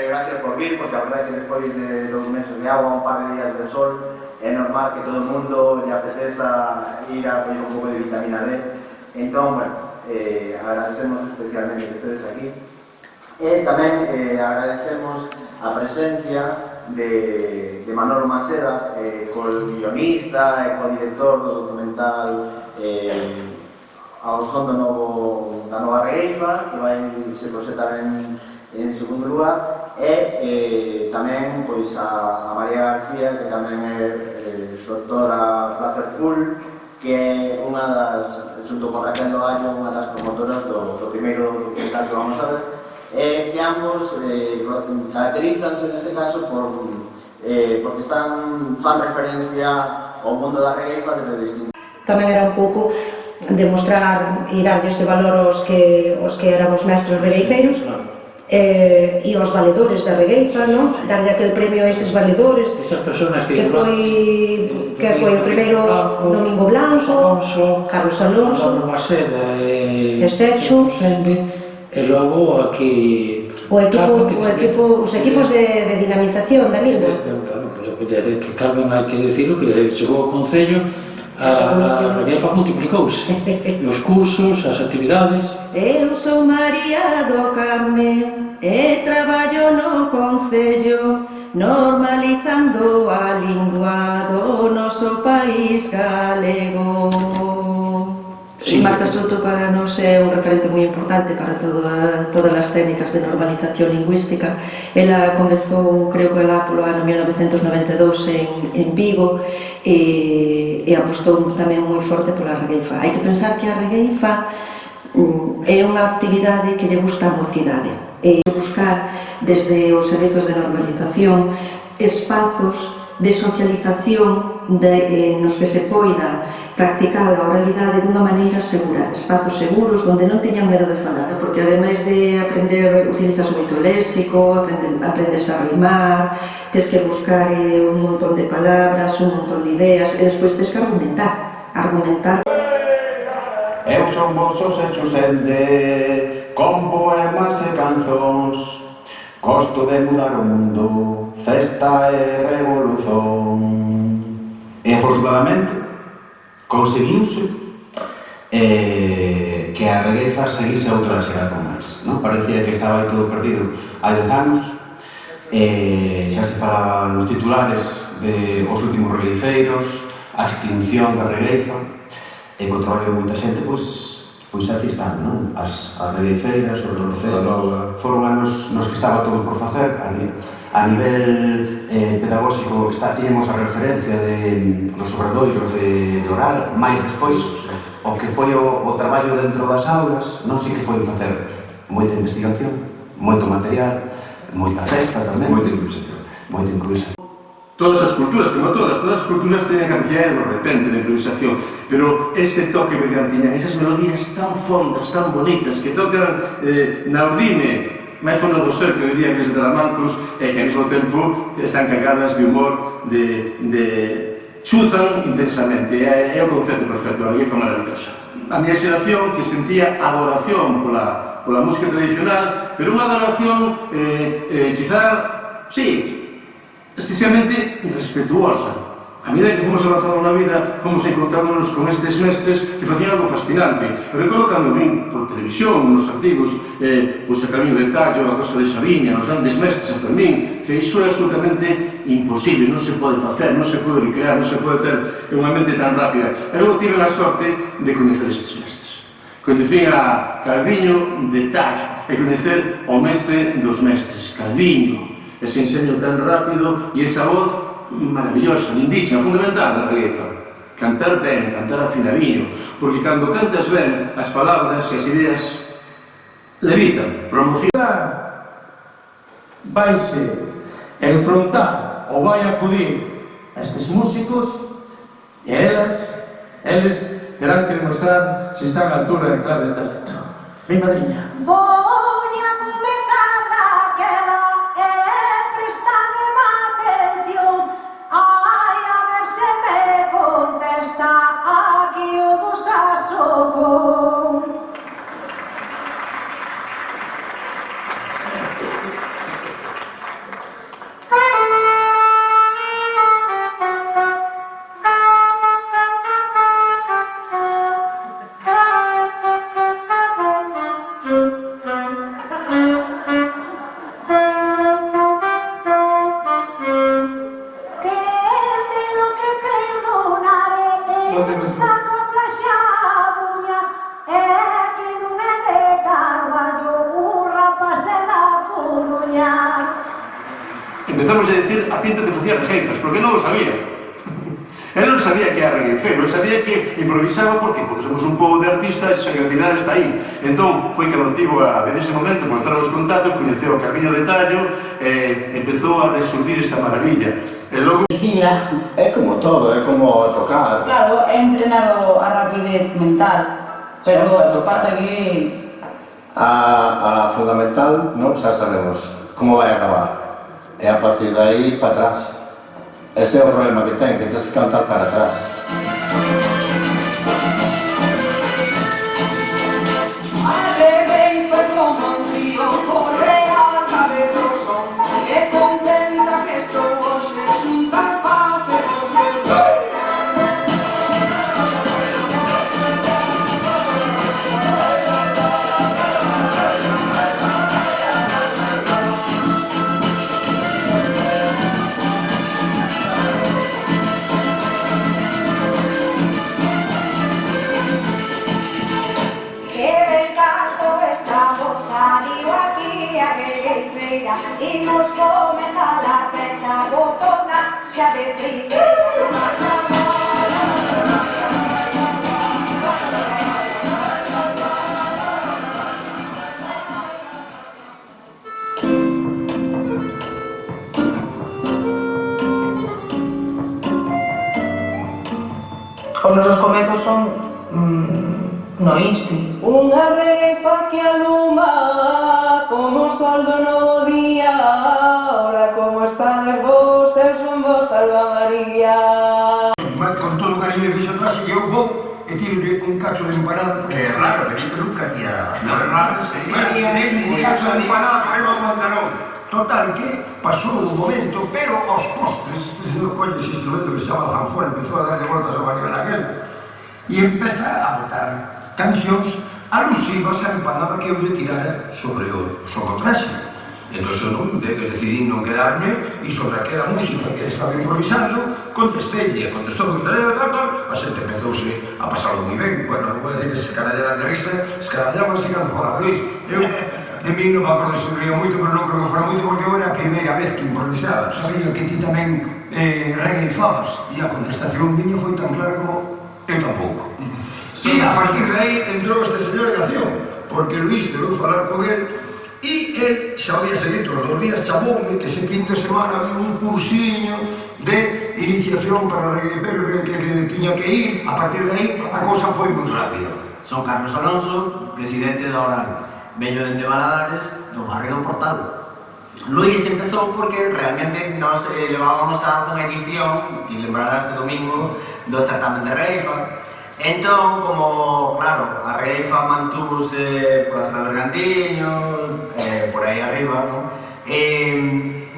Gracias por vir, porque a verdade é que despois de 2 meses de agua, un par de días de sol, é normal que todo o mundo lle apeteza ir a coller un pouco de vitamina D. Entón, bueno, agradecemos especialmente que estedes aquí. E tamén agradecemos a presencia de Manolo Maseda, co-guionista e co-director do documental Ao son da nova regueifa, que vai se proxectar en segundo lugar, e tamén a María García, que tamén é doctora Placerful, que é unha das, xunto con Raquel Loallo, unha das promotoras do primeiro documental que vamos a ver, que ambos caracterízanse neste caso porque fan referencia ao mundo da regueifa desde distintos. Tamén era un pouco demostrar e darlle ese valor aos que éramos mestres regueifeiros e aos valedores da regueifa, darlle aquel premio a eses valedores, que foi o primeiro Domingo Blanco, Carlos Alonso, e Sergio, e logo aquí os equipos de dinamización da misma. Que Carmen, hai que decirlo, que chegou ao Concello, a regueifa multiplicouse, os cursos, as actividades. Eu sou María do Carmen e traballo no Concello, normalizando a lingua do noso país galego. Marta Soto para nós é un referente moi importante para todas as técnicas de normalización lingüística. Ela comezou, creo que lá polo ano 1992 en Vigo e apostou tamén moi forte pola regueifa. Hai que pensar que a regueifa é unha actividade que lle gusta a mocidade. Buscar desde os servizos de normalización espazos de socialización nos que se poida practicar a oralidade dunha maneira segura, espazos seguros onde non teñan medo de falar, porque ademais de aprender, utilizas moito léxico, aprendes a rimar, tens que buscar un montón de palabras, un montón de ideas, e despois tens que argumentar. Eu son vosso sexo sende, con poemas e canzóns, gosto de mudar o mundo, festa e revolución. E afortunadamente conseguiuse que a regueifa seguise a outra xeración máis. Parecía que estaba aí todo perdido hai 10 anos, xa se falaba nos titulares de os últimos regueifeiros, a extinción da regueifa, e co traballo de moita xente, pois aquí están, as regueifeiras, os regueifeiros, foron anos nos que estaba todo por facer. A nivel pedagóxico tínhamos a referencia dos obradoiros de oral, máis despois o que foi o traballo dentro das aulas, non sei que foi facer moita investigación, moito material, moita festa tamén, moita improvisación. Todas as culturas, como todas as culturas teñen capacidade de repente de improvisación, pero ese toque bergantiñán, esas melodías tan fondas, tan bonitas, que tocan na ordine, máis fondo do ser, que diría que é de Talamancos, e que ao mesmo tempo están cargadas de humor, xuzan intensamente. É o concepto perfecto, a regueifa maravillosa. A minha xeración que sentía adoración pola música tradicional, pero unha adoración, quizá, sí, excesivamente respetuosa. A medida que fomos avanzando na vida, fomos encontrándonos con estes mestres que facían algo fascinante. Eu recordo cando vin por televisión, nos artigos, a Camiño de Tallo, a Costa de Sabiña, os grandes mestres, a Fermín, que iso é absolutamente imposible, non se pode facer, non se pode recrear, non se pode ter unha mente tan rápida. E logo tive a sorte de coñecer estes mestres. Coñecín a Calviño de Tallo e coñecer o mestre dos mestres, Calviño, ese enseño tan rápido e esa voz maravillosa, lindísima, fundamental na regueifa. Cantar ben, cantar afinadinho, porque cando cantas ben, as palabras e as ideas levitan, promocionan. Vaise enfrontar ou vai acudir a estes músicos e eles terán que demostrar se están a altura de clave de talento. Mi madriña. Aquí o do saxofón. Esta copla xa buña que non é de Carballo, un rapaz da Coruña. Empezamos a decir a pinta que facía regueifas, porque non o sabía. Él non sabía que era regueifeiro, sabía que improvisaba porque somos un pobo de artistas e que al final está aí. Entón, foi que contigo a ver ese momento, comenzaron os contactos, coñeceu o Camiño de Tallo e empezou a resurdir esta maravilla. E logo... É como todo, é como tocar. Claro, é entrenar a rapidez mental, pero o que pasa que... A fundamental, non, xa sabemos como vai acabar. E a partir de aí, para atrás. Ese é o problema que ten, que tens que cantar para atrás. Imos comenzar a peza botona xa de primeira. Os nosos comezos son no Insti. Unha refa que aluma como o sol do novo día. Ora, como estades vos, eu son vos, Salva María. Mal, con todo o cariño que fixo atrás, e eu vou e tiro un cacho de empanada. É raro, que nunca tira. Non é raro, sí. Un cacho de empanada para o pantalón. Total, que pasou o momento, pero aos postres, este señor colle ese instrumento que se chama zanfona, empezou a darle voltas ao marido naquel, e empeza a botar cancións alusivas á empanada que eu lle tirara sobre o traxe. Entón, eu decidí non quedarme e sobre aquela música que estaba improvisando, contestei, contestou a xente empezouse a pasarlo moi ben. Bueno, non vou decir que se carallara de risa, se carallaba se cando falaba Luis. Eu, de mí non me acordo se ría moito, pero non creo que fora moito porque eu era a primeira vez que improvisaba. Sabía que ti tamén regueifabas e a contestación miña foi tan clara como eu tampouco. E a partir de aí entrou este señor en acción, porque Luis debeu falar con él e el xa o día seguinte, os 2 días, chamoume que ese fin de semana había un cursiño de iniciación para regueifeiros que tiña que ir. A partir de aí a cousa foi moi rápida. Son Carlos Alonso, presidente da Oral, veño dende Valadares, do barrio do Portal. Luis empezou porque realmente nos levábamos a unha edición, que lembrarás este domingo, do certamen de Reifa. Entón, como, claro, a Reifa mantúvose por a zona de Bergantiño, por aí arriba, non?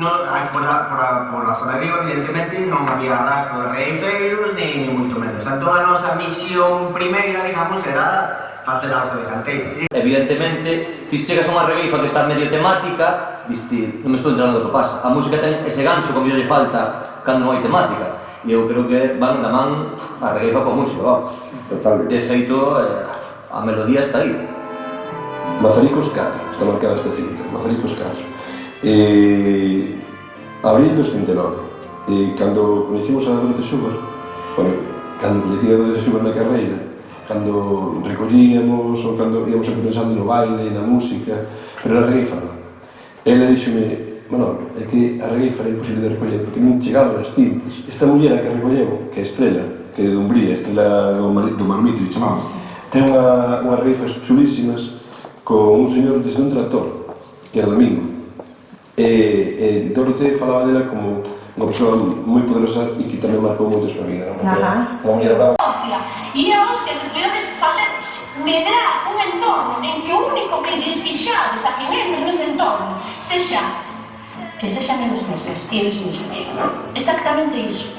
Por a zona de arriba, evidentemente, non había rastro de reifeiros, ni moito menos. Entón, a nosa misión primeira, digamos, era facer arte de canteira. Evidentemente, ti chegas a unha regueifa que está medio temática, viste, non me estou entrando do que pasa. A música ten ese gancho que lle falta cando non hai temática. E eu creo que van da man a regueifa coa música, vamos. Totalmente. De feito, a melodía está aí. Mazaricos 4, está marcada esta cinta, Mazaricos 4. Abril 2009. Cando conhecimos a Dorote Schubert, bueno, cando coñecía a Dorote Schubert na carreira, cando recollíamos ou cando íamos sempre pensando no baile, na música, pero na regueifa non. Ela dixome, bueno, é que a regueifa era imposible de recoller porque non chegaban as cintas. Esta muller a que recolleu, que é Estrela, que é de Dumbría, Estrela do Marmito, e chamamos, ten unhas regueifas chulísimas con un señor desde un tractor, que era Domingo. E Dorote falaba dela como unha persoa moi poderosa e que tamén marcou moito a súa vida. Hostia, e a hostia que podedes facer medrar un entorno en que o único que desixades a quen entre nese entorno sexa que sexan eles mesmos, eles mesmos. Exactamente iso.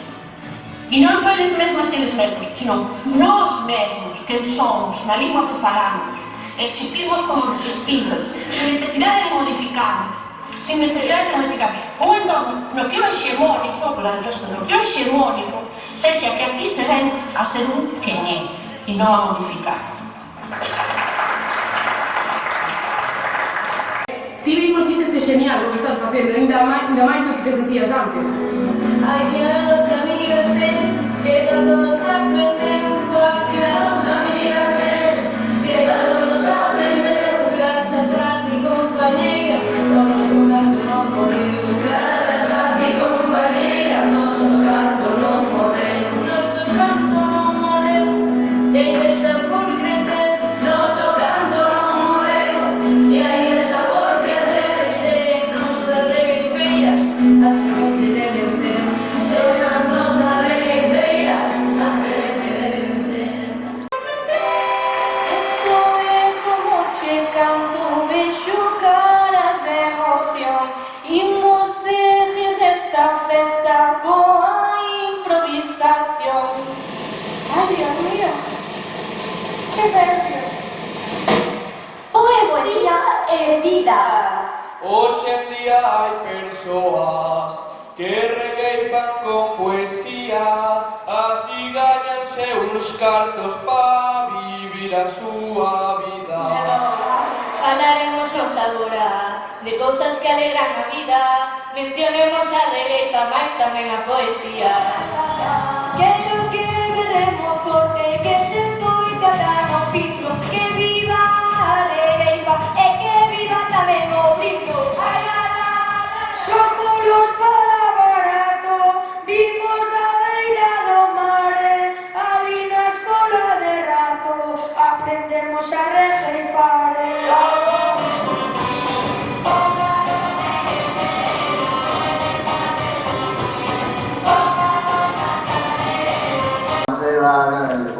E non só eles mesmos e eles mesmos, sino nós mesmos, que somos, na lingua que falamos, existimos como existimos, sin necesidade de modificarnos, sin necesidade de modificar un entorno no que o hexemónico, no que o hexemónico sexa que aquí se ven a ser un quen é, e non a modificar. Ti vimos si este genial o que estás facendo, ainda máis do que te sentías antes. Ay, que los amigos es, que tanto nos aprenden, que los amigos es, que tanto nos aprenden, gracias a ti compañera, no nos canto no morreu, gracias a ti compañera, nos canto no morreu, nos canto no morreu, e está por crecer, nos canto no morreu, e aí está por crecer, nos arregueiras, as que de vencer, son as nosas regueiras, as que de vencer. Estou como che canto, vexo caras de emoción, imos seguir esta festa coa improvisación. Ai, Dios mío, que nervios. Poesía e vida. Hoxe en día hai persoas que regueifan con poesía, así gañanse uns cartos pa vivir a súa vida. Falaremos agora de cousas que alegran a vida, mencionemos a regueifa, mais tamén a poesía. Quero que veremos forte, que se escoita tan o piso, que viva a regueifa e que viva tamén o brillo. Somos los para barato, vimos la beira do mare, ali na escola de Razo, aprendemos a regueifar.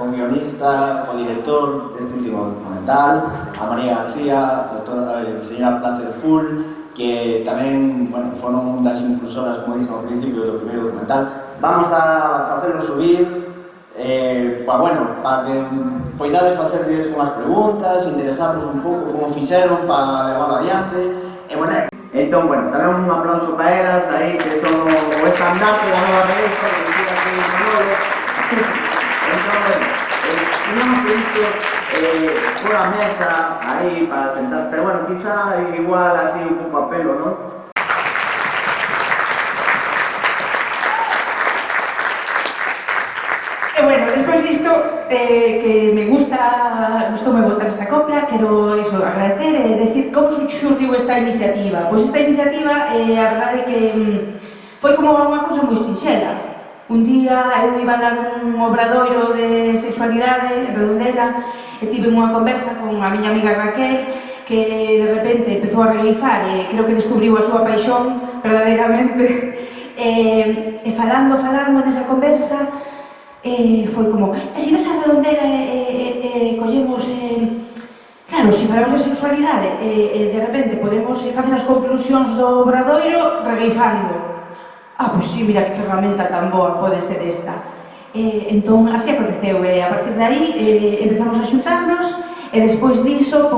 O guionista, o director deste último documental, a María García, a señora Placer Full, que tamén, bueno, foron das impulsoras, como dixen ao principio do primeiro documental. Vamos a facerlo subir, para que poidades facerles unhas preguntas, interesarnos un pouco como fixeron para levarlo adiante. Entón, tamén un aplauso para elas aí, que son o estandarte da nova revista, que dicía aquí Manolo. Teníamos previsto por a mesa aí para sentar, pero quizá igual así un pouco a pelo, ¿no? Despois disto, que me gustoume botar esta copla, quero agradecer e decir como xurdiu esta iniciativa. Pois esta iniciativa, a verdade é que foi como unha cousa moi sinxela. Un día eu iba a dar un obradoiro de sexualidade en Redondela e tive unha conversa con a miña amiga Raquel, que de repente empezou a regueifar e creo que descubriu a súa paixón verdadeiramente, e falando nesa conversa foi como, se vas a Redondela e collemos, claro, se falamos de sexualidade e de repente podemos facer as conclusións do obradoiro regueifando. Pois sí, mira que ferramenta tan boa pode ser esta. Entón, así aconteceu, e a partir de aí empezamos a xuntarnos, e despois diso,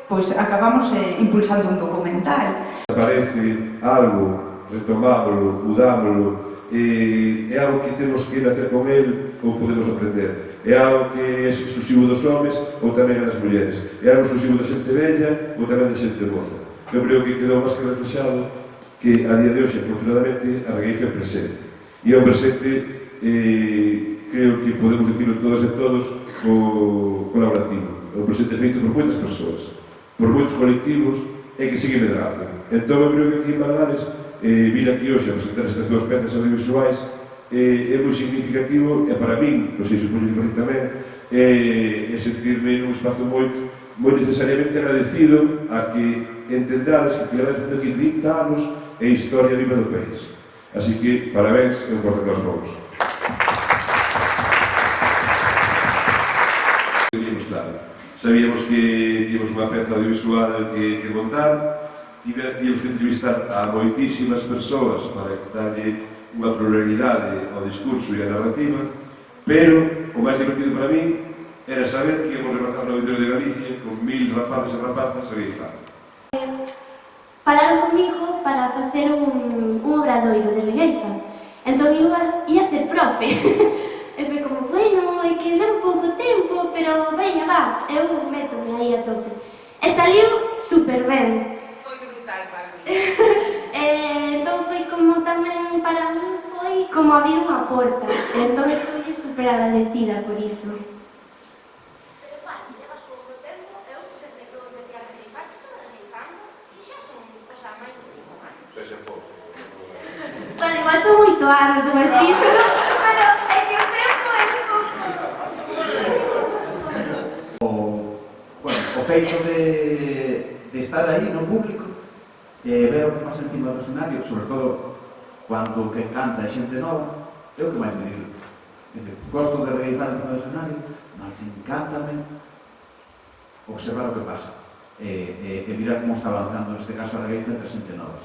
pois acabamos impulsando un documental. Aparece algo, retomámoslo, mudámoslo, é algo que temos que ir a hacer con ele ou podemos aprender. É algo que é exclusivo dos homens ou tamén das mulleres. É algo exclusivo da xente bella ou tamén da xente moza. Eu creo que quedou máis que reflexado que a día de hoxe, afortunadamente, a regueifa é presente. E é un presente, creo que podemos dicirlo todas e todos, colaborativo. É un presente feito por moitas persoas, por moitos colectivos, e que sigue medrando. Entón, eu creo que aquí en Valadares, vir aquí hoxe a presentar estas dúas pezas audiovisuais é moi significativo, e para min, non sei, supoño que para ti tamén, é sentirme nun espazo moi necesariamente agradecido a que entendades que tivades aquí 30 anos e historia viva do país. Así que, parabéns e un forte aplauso para vos. Sabíamos que tíamos unha peza audiovisual que montar, tíamos que entrevistar a moitísimas persoas para darlle unha pluralidade ao discurso e á narrativa, pero o máis divertido para mí era saber que íamos rematar no Auditorio de Galicia con 1000 rapazes e rapazas a regueifar. Falaron comigo para facer un obradoiro de regueifa Entón ia ser profe. E foi como, bueno, é que leva pouco tempo, pero veña, va, eu métome aí a tope. E saliu super ben. Foi brutal para mí. Entón foi como tamén, para mí, foi como abrir unha porta. Entón estou super agradecida por iso. Pero, Pati, levas pouco tempo, eu desde que eu empecé a regueifar, estou regueifando, e xa son, o sea, máis de 5 anos. Sexe pouco. Bueno, igual son 8 anos, ou así, pero é que o tempo é pouco. O feito de estar aí no público, ver o que pasa encima do escenario, sobre todo cando que canta xente nova, é o que máis me digo. Gosto de realizar encima do escenario, mas encántame observar o que pasa e mirar como está avanzando, neste caso, a regueifa entre xente nova.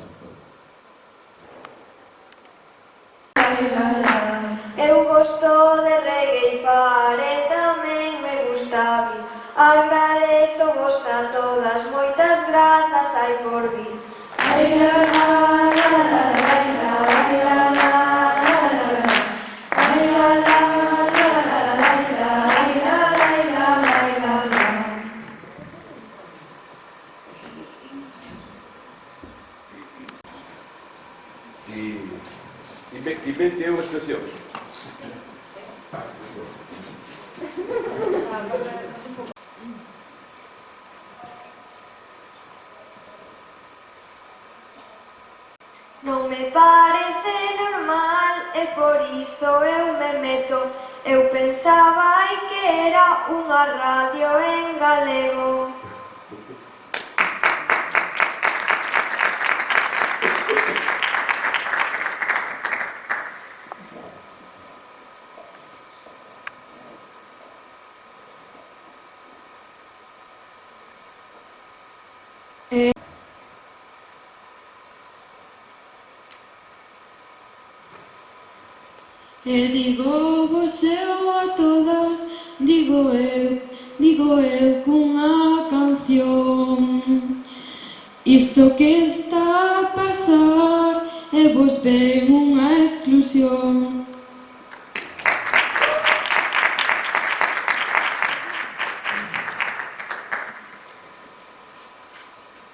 Eu gosto de regueifar e tamén me gusta vir. Agradezo vos a todas, moitas grazas hai por vir. Ai la la la la la la la la ai la la la la la la ai la la la la. E 20 euros excepción. Non me parece normal e por iso eu me meto. Eu pensaba que era unha radio en galego. E digo vos eu a todas, digo eu cunha canción. Isto que está a pasar e vos ven unha exclusión.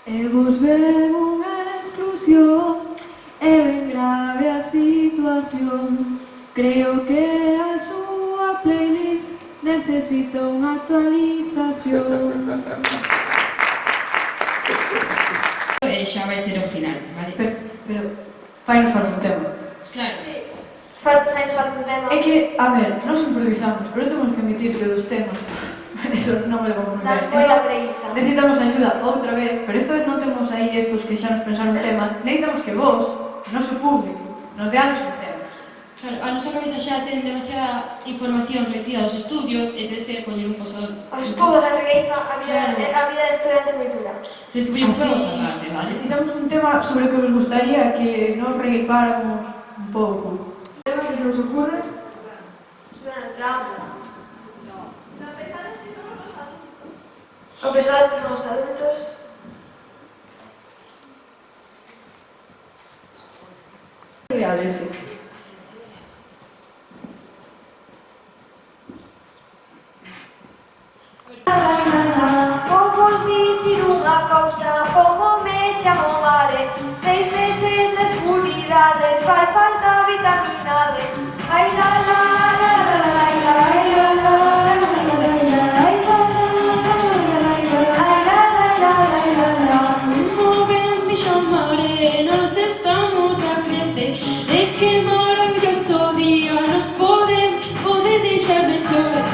E vos ven unha exclusión e ben grave a situación. Creo que a súa playlist necesita unha actualización. E xa vai ser o final, vale? Pero fainos falta un tema. Claro. Fainos falta un tema. É que, a ver, nos improvisamos, pero temos que admitir que dos temas eso non me levamos moi ben. Foi a preguiza. Necesitamos axuda outra vez, pero esta vez non temos aí estos que xa nos pensaron un tema. Necesitamos que vos, noso público, nos deades un tema. Claro, a nosa cabeza xa ten demasiada información retida dos estudios e tens que coller un poso... Os estudos, a regueifa, a vida de estudiante moi dura. Tens que coller un poso aparte, vale? Necesitamos un tema sobre o que vos gustaría que nos regueifáramos un pouco. Un tema que se nos ocurre? Donald Trump. O pesados que son os adultos. Real ese. Vos dicir unha cousa, como me chamo Mare. 6 meses de escuridade, fai falta vitamina D. Ai la la la la la la ai la la la la la la ai la la la la la. Como ben fixo Mare, nos estamos a crecer. E que maravilloso día nos pode deixar de chover.